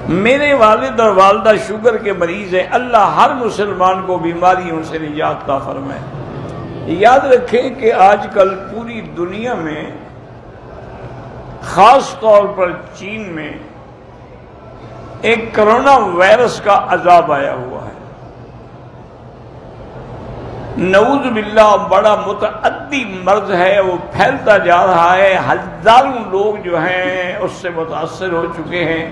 میرے والد اور والدہ شوگر کے مریض ہیں، اللہ ہر مسلمان کو بیماریوں سے نجات عطا فرمائے۔ یاد رکھیں کہ آج کل پوری دنیا میں، خاص طور پر چین میں، ایک کرونا وائرس کا عذاب آیا ہوا ہے۔ نعوذ باللہ، بڑا متعدی مرض ہے، وہ پھیلتا جا رہا ہے، ہزاروں لوگ جو ہیں اس سے متاثر ہو چکے ہیں۔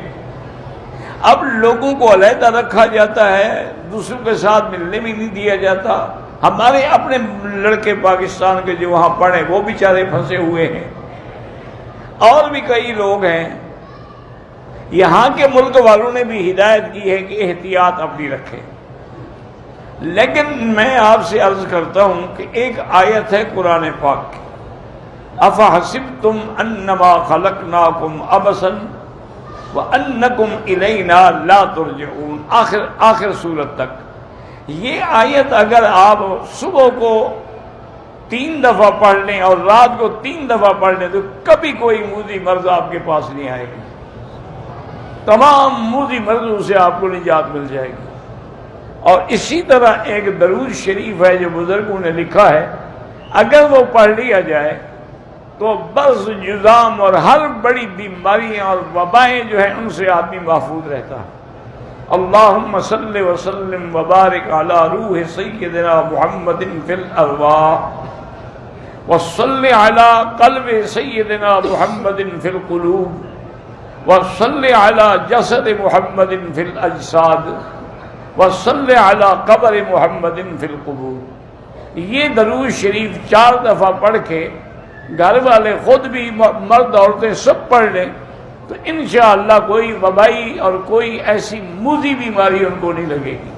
اب لوگوں کو علیحدہ رکھا جاتا ہے، دوسروں کے ساتھ ملنے بھی نہیں دیا جاتا۔ ہمارے اپنے لڑکے پاکستان کے جو وہاں پڑھے وہ بیچارے پھنسے ہوئے ہیں، اور بھی کئی لوگ ہیں۔ یہاں کے ملک والوں نے بھی ہدایت کی ہے کہ احتیاط اپنی رکھیں، لیکن میں آپ سے عرض کرتا ہوں کہ ایک آیت ہے قرآن پاک کی، افحسبتم انما خلقناکم عبثا وانکم الینا لا ترجعون، آخر سورت تک۔ یہ آیت اگر آپ صبح کو 3 دفعہ پڑھ لیں اور رات کو 3 دفعہ پڑھ لیں تو کبھی کوئی موذی مرض آپ کے پاس نہیں آئے گی، تمام موذی مرضوں سے آپ کو نجات مل جائے گی۔ اور اسی طرح ایک درود شریف ہے جو بزرگوں نے لکھا ہے، اگر وہ پڑھ لیا جائے تو برز، جذام اور ہر بڑی بیماریاں اور وبائیں جو ہیں ان سے آدمی محفوظ رہتا ہے۔ اللہم صلی وسلم وبارک علی روح سیدنا محمد فی الارواح، وصلی علی قلب سیدنا محمد فی القلوب، وصلی علی جسد محمد فی الاجساد، وصلی علی قبر محمد فی القبور۔ یہ درود شریف 4 دفعہ پڑھ کے گھر والے خود بھی، مرد عورتیں سب پڑھ لیں تو انشاءاللہ کوئی وبائی اور کوئی ایسی موذی بیماری ان کو نہیں لگے گی۔